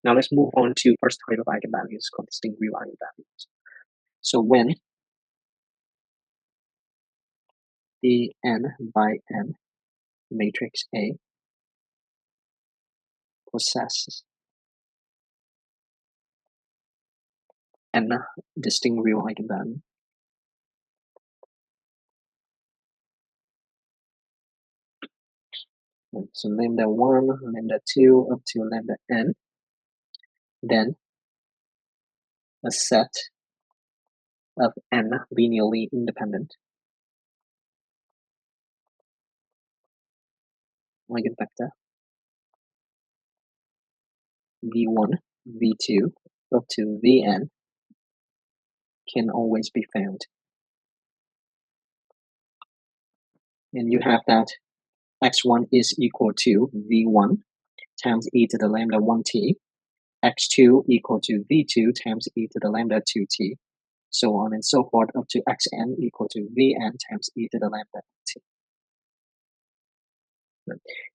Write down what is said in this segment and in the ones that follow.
Now let's move on to first type of eigenvalues called distinct real eigenvalues. So when the n by n matrix A possesses n distinct real eigenvalue, so lambda 1, lambda 2 up to lambda n, then a set of n linearly independent eigenvector v1, v2 up to vn can always be found. And you have that x1 is equal to v1 times e to the lambda 1t, x2 equal to v2 times e to the lambda 2t, so on and so forth up to xn equal to vn times e to the lambda t.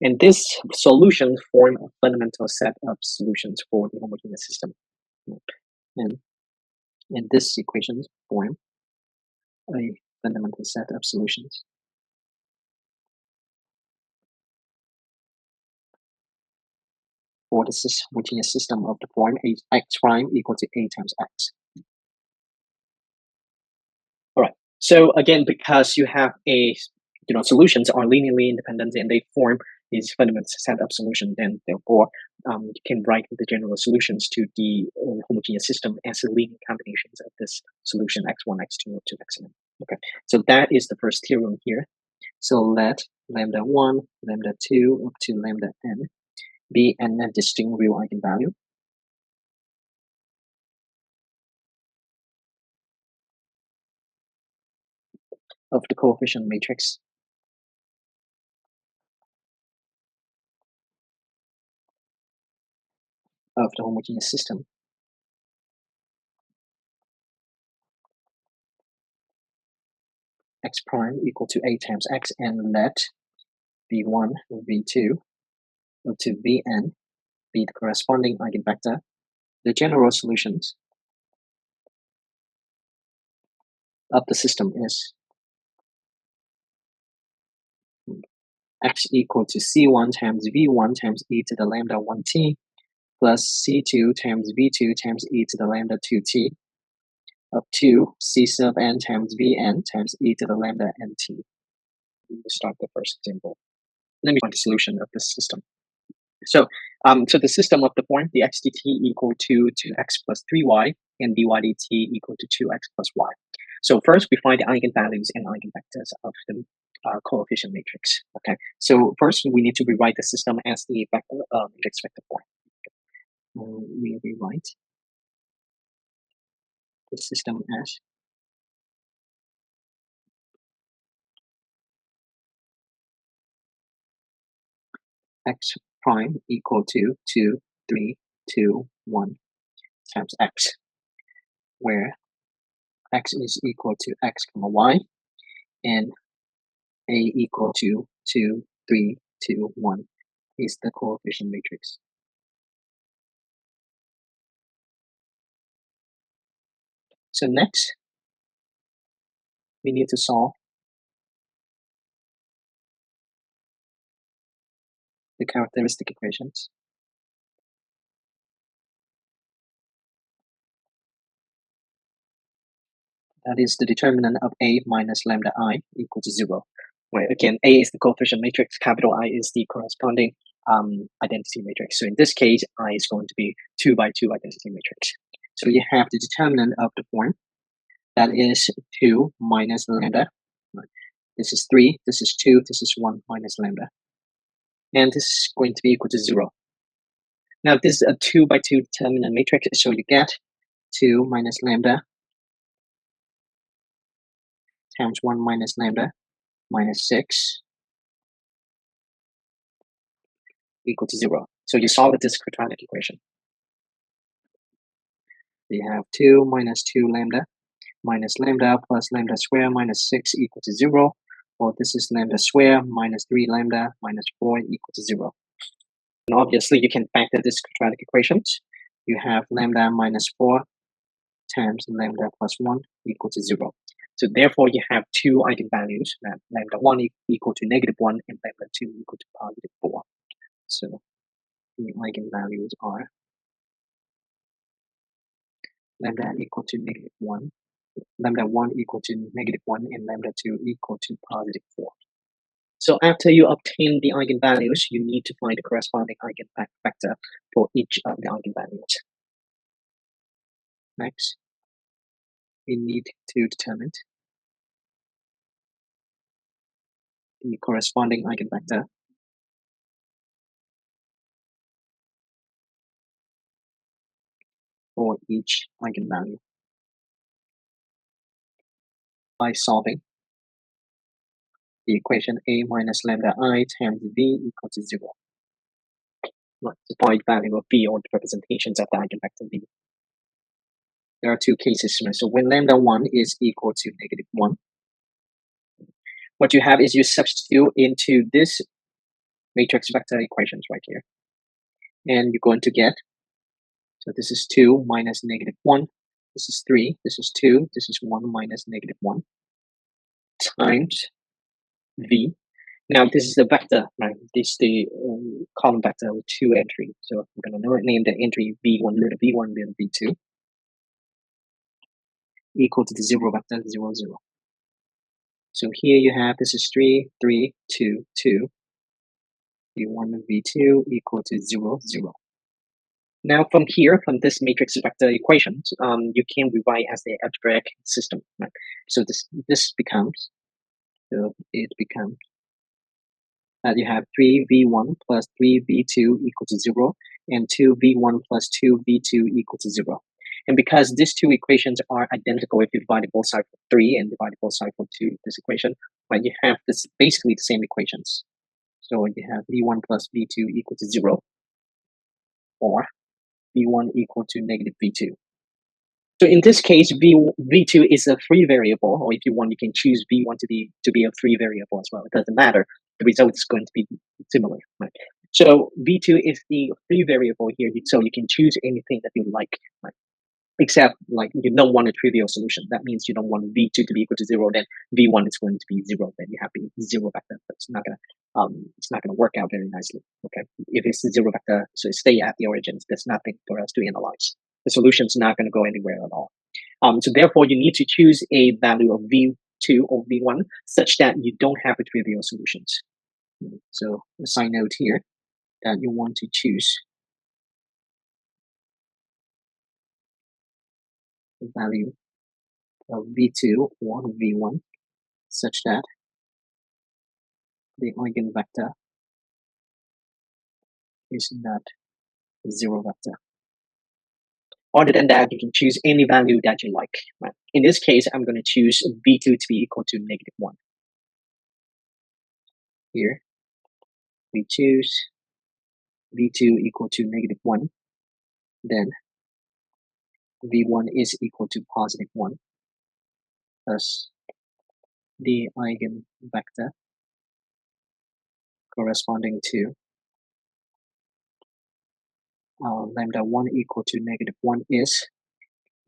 And this solutions form a fundamental set of solutions for the homogeneous system. And this equations form a fundamental set of solutions for the homogeneous system of the form x prime equal to a times x. All right. So again, because you have solutions are linearly independent and they form these fundamental set of solutions, then therefore you can write the general solutions to the homogeneous system as linear combinations of this solution x1, x2, up to xn. Okay, so that is the first theorem here. So let lambda 1, lambda 2 up to lambda n be n distinct real eigenvalue of the coefficient matrix of the homogeneous system x prime equal to a times x, and let v1, v2 up to vn be the corresponding eigenvector. The general solutions of the system is x equal to c1 times v1 times e to the lambda 1t plus c2 times v2 times e to the lambda 2t up to c sub n times vn times e to the lambda nt. We will start the first example. Let me find the solution of this system. So the system of the form, the x dt equal to 2x plus 3y and dy dt equal to 2x plus y. So first we find the eigenvalues and eigenvectors of the coefficient matrix. Okay, so first we need to rewrite the system as the matrix vector form. We rewrite the system as x prime equal to 2, 3, 2, 1 times x, where x is equal to x comma y, and a equal to 2, 3, 2, 1 is the coefficient matrix. So next, we need to solve the characteristic equations. That is the determinant of a minus lambda I equal to 0, where again a is the coefficient matrix, capital I is the corresponding identity matrix. So in this case, I is going to be 2 by 2 identity matrix. So you have the determinant of the form, that is 2 minus lambda. This is 3, this is 2, this is 1 minus lambda. And this is going to be equal to 0. Now this is a 2 by 2 determinant matrix, so you get 2 minus lambda times 1 minus lambda minus 6 equal to 0. So you solve this quadratic equation. You have 2 minus 2 lambda minus lambda plus lambda square minus 6 equal to 0. Or this is lambda square minus 3 lambda minus 4 equal to 0. And obviously you can factor this quadratic equations. you have lambda minus 4 times lambda plus 1 equal to 0. So therefore, you have two eigenvalues, that lambda 1 equal to -1 and lambda 2 equal to +4. So the eigenvalues are lambda equal to -1, lambda 1 equal to -1, and lambda 2 equal to +4. So after you obtain the eigenvalues, you need to find the corresponding eigenvector for each of the eigenvalues. Next, we need to determine the corresponding eigenvector for each eigenvalue by solving the equation A minus lambda I times V equal to 0. To find value of V or the representations of the eigenvector V. There are two cases. So when lambda 1 is equal to -1, what you have is you substitute into this matrix vector equations right here. And you're going to get, so this is 2 minus -1, this is 3, this is 2, this is 1 minus -1 times V. Now this is the vector, right? This is the column vector with two entries. So we're going to name the entry V1 little v1 little v2 equal to the 0 vector 0, 0. So here you have, this is 3, 3, 2, 2. v1 v2 equal to 0, 0. Now from here, from this matrix vector equations, you can rewrite as the algebraic system, right? So this becomes, so it becomes you have 3v1 plus 3v2 equal to 0, and 2v1 plus 2v2 equal to 0. And because these two equations are identical, if you divide both sides for 3 and divide both sides for 2, this equation, right, you have this basically the same equations. So you have v1 plus v2 equal to 0, or v1 equal to -v2. So in this case, v2 is a free variable, or if you want, you can choose v1 to be a free variable as well. It doesn't matter. The result is going to be similar, right? So v2 is the free variable here, so you can choose anything that you like, right? Except like you don't want a trivial solution. That means you don't want v2 to be equal to 0. Then v1 is going to be 0. Then you have the 0 vector. But it's not gonna work out very nicely. Okay, if it's a 0 vector, so stay at the origins. There's nothing for us to analyze. The solution's not going to go anywhere at all. So therefore, you need to choose a value of v2 or v1 such that you don't have a trivial solutions. So a side note here that you want to choose the value of v2 or v1 such that the eigenvector is not a 0 vector. Other than that, you can choose any value that you like. Right? In this case, I'm going to choose v2 to be equal to -1. Here, we choose v2 equal to -1. Then v1 is equal to +1. Thus, the eigenvector corresponding to lambda 1 equal to -1 is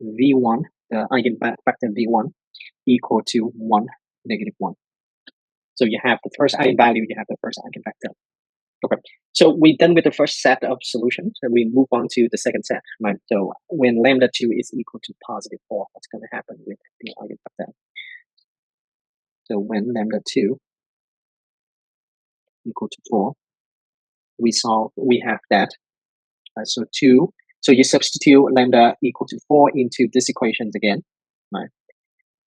v1, the eigenvector v1 equal to 1, -1. So you have the first eigenvalue, you have the first eigenvector. Okay, so we're done with the first set of solutions, and we move on to the second set, right? So when lambda 2 is equal to +4, what's going to happen with the eigenvector? So when lambda 2 equal to 4, we have that. So 2, so you substitute lambda equal to 4 into this equations again, right?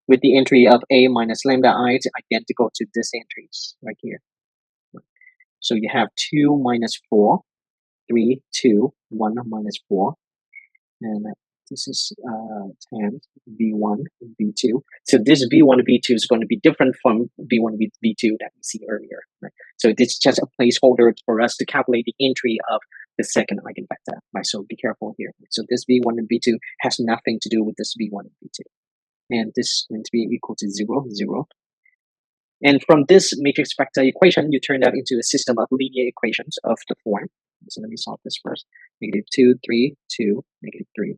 With the entry of a minus lambda I is identical to this entries right here. So you have 2 minus 4, 3, 2, 1 minus 4, and this is times v1, v2. So this v1, v2 is going to be different from v1, v2 that we see earlier. Right? So this is just a placeholder for us to calculate the entry of the second eigenvector. Right? So be careful here. So this v1 and v2 has nothing to do with this v1 and v2. And this is going to be equal to 0, 0. And from this matrix vector equation, you turn that into a system of linear equations of the form So let me solve this first. -2, 3, 2, -3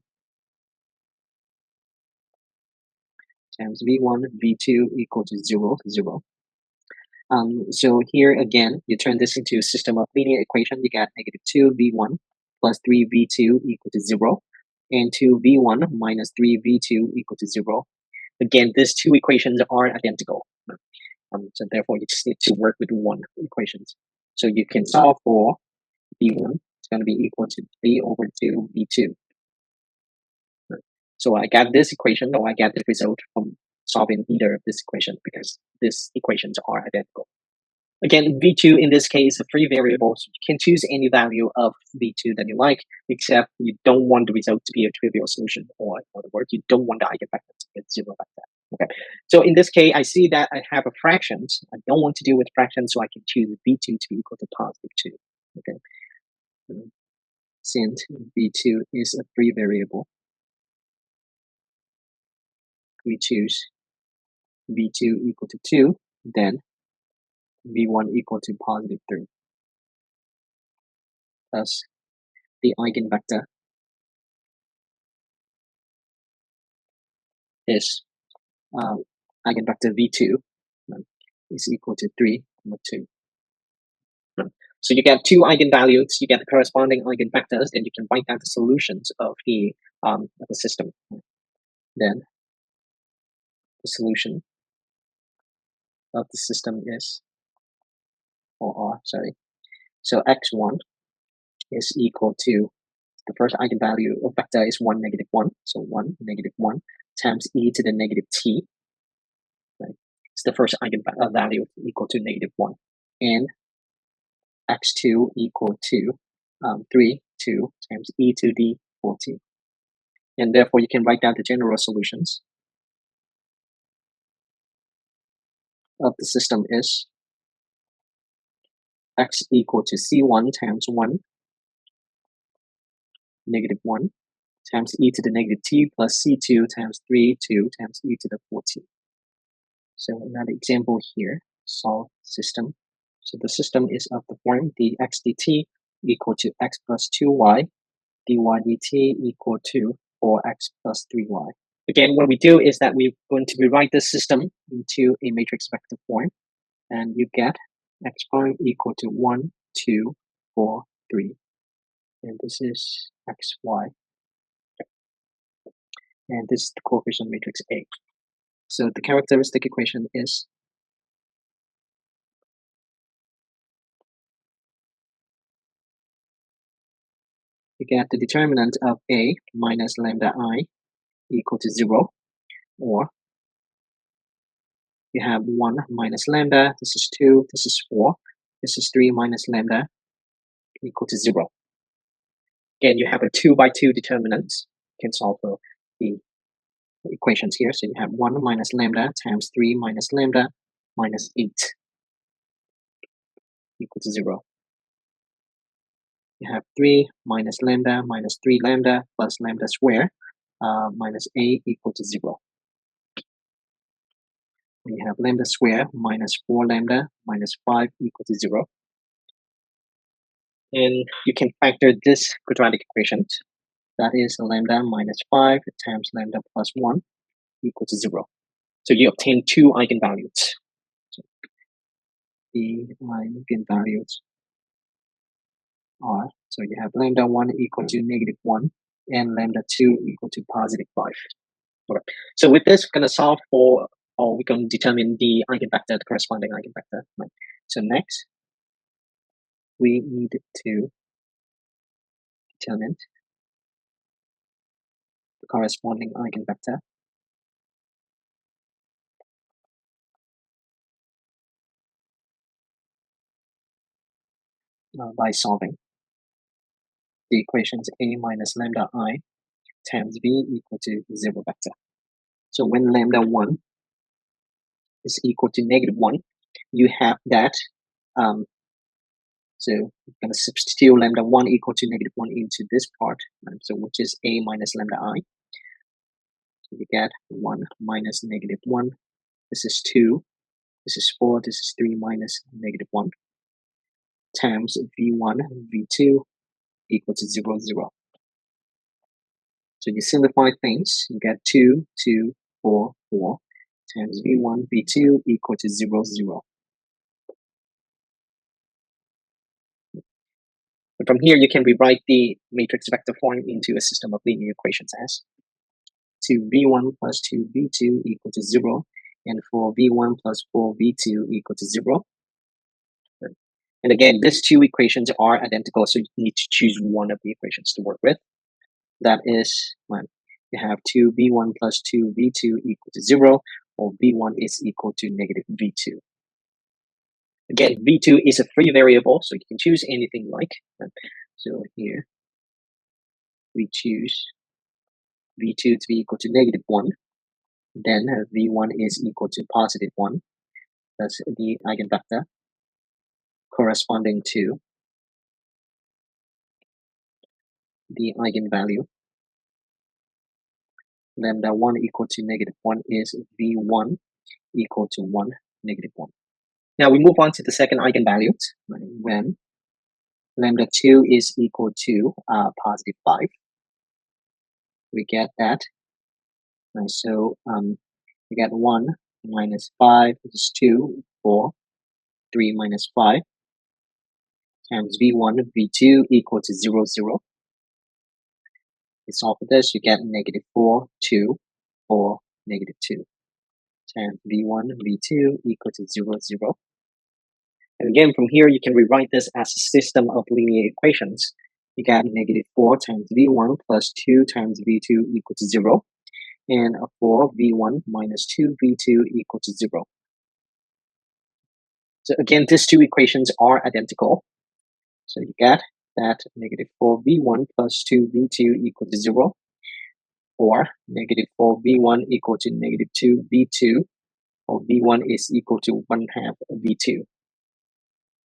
times v1, v2 equal to 0, 0. So here again, you turn this into a system of linear equation. You got -2v1 plus 3v2 equal to 0, and 2v1 minus 3v2 equal to 0. Again, these two equations are identical. So therefore, you just need to work with one equations. So you can solve for v1. It's going to be equal to 3 over 2v2. So I got this equation, or I got the result from solving either of this equation because these equations are identical. Again, v2 in this case is a free variable, so you can choose any value of v2 that you like, except you don't want the result to be a trivial solution, or in other words, you don't want the eigenvector to get 0 like that. Okay, so in this case, I see that I have a fraction. I don't want to deal with fractions, so I can choose v2 to be equal to +2. Okay, since v2 is a free variable, we choose v2 equal to 2, then v1 equal to +3. Thus, the eigenvector is eigenvector v2 is equal to 3, 2. So you get two eigenvalues, you get the corresponding eigenvectors, then you can write down the solutions of the system. Then the solution of the system is, so x1 is equal to, the first eigenvalue of vector is 1, -1, so 1, -1 times e to the negative t. Right? It's the first eigenvalue equal to -1, and x2 equal to 3, 2 times e to the 14. And therefore, you can write down the general solutions of the system is x equal to c1 times 1, -1, times e to the negative t plus c2 times 3, 2 times e to the 14. So another example here, solve system. So the system is of the form dx dt equal to x plus 2y, dy dt equal to 4x plus 3y. Again, what we do is that we're going to rewrite this system into a matrix vector form, and you get x prime equal to 1, 2, 4, 3. And this is xy. And this is the coefficient matrix A. So the characteristic equation is you get the determinant of A minus lambda I equal to 0, or you have 1 minus lambda, this is 2, this is 4, this is 3 minus lambda equal to 0. Again, you have a 2 by 2 determinant. You can solve for the equations here. So you have 1 minus lambda times 3 minus lambda minus 8 equal to 0. You have 3 minus lambda minus 3 lambda plus lambda square minus a equal to 0. We have lambda square minus 4 lambda minus 5 equal to 0. And you can factor this quadratic equation. That is lambda minus 5 times lambda plus 1 equal to 0. So you obtain two eigenvalues. So the eigenvalues are, so you have lambda 1 equal to -1 and lambda 2 equal to +5. All right. So with this, we're going to solve for, or we're going to determine the eigenvector, the corresponding eigenvector. Right? So next, we need to determine the corresponding eigenvector by solving the equations a minus lambda I times v equal to 0 vector. So when lambda 1 is equal to -1, you have that. So we're going to substitute lambda 1 equal to -1 into this part, right? So which is a minus lambda I. So we get 1 minus -1. This is 2. This is 4. This is 3 minus -1 times v1, v2 equal to 0, 0. So you simplify things, you get 2, 2, 4, 4 times v1, v2 equal to 0, 0. And from here, you can rewrite the matrix vector form into a system of linear equations as 2v1 plus 2v2 equal to 0, and 4v1 plus 4v2 equal to 0. And again, these two equations are identical, so you need to choose one of the equations to work with. That is when you have 2v1 plus 2v2 equal to 0, or v1 is equal to negative v2. Again, v2 is a free variable, so you can choose anything you like. So here, we choose v2 to be equal to negative 1. Then v1 is equal to positive 1. That's the eigenvector corresponding to the eigenvalue. Lambda 1 equal to negative 1 is v1 equal to 1, negative 1. Now we move on to the second eigenvalue, when lambda 2 is equal to positive 5. We get that. And so we get 1 minus 5 is 2, 4, 3 minus 5 times v1, v2 equal to 0, 0. You solve for this, you get negative 4, 2, 4, negative 2 times v1, v2 equal to 0, 0. And again, from here, you can rewrite this as a system of linear equations. You get negative 4 times v1 plus 2 times v2 equal to 0, and 4 v1 minus 2 v2 equal to 0. So again, these two equations are identical. So you get that negative 4 v1 plus 2 v2 equal to 0, or negative 4 v1 equal to negative 2 v2, or v1 is equal to 1/2 v2.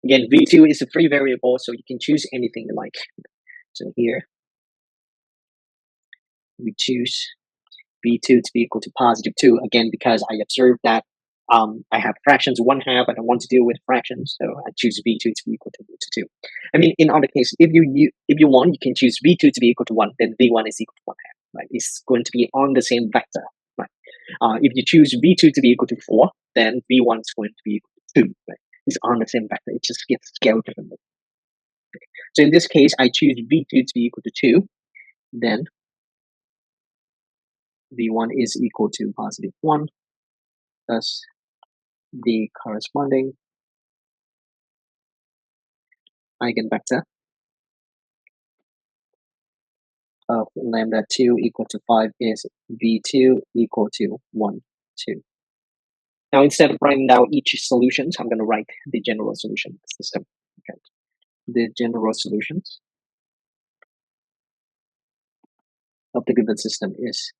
Again, v2 is a free variable, so you can choose anything you like. So here, we choose v2 to be equal to positive 2, again, because I observed that I have fractions 1/2, I don't want to deal with fractions, so I choose v2 to be equal to 2. I mean, in other cases, if you want, you can choose v2 to be equal to 1, then v1 is equal to 1/2, right? It's going to be on the same vector, right? If you choose v2 to be equal to 4, then v1 is going to be equal to 2, right? It's on the same vector, it just gets scaled differently. So in this case, I choose v2 to be equal to 2, then v1 is equal to positive 1, thus the corresponding eigenvector of lambda 2 equal to 5 is v2 equal to 1, 2. Now, instead of writing down each solutions, I'm going to write the general solution system. Okay. The general solutions of the given system is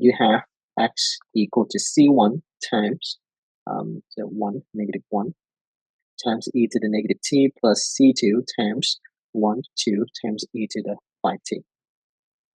you have x equal to c1 times so 1, negative 1, times e to the negative t plus c2 times 1, 2 times e to the 5t.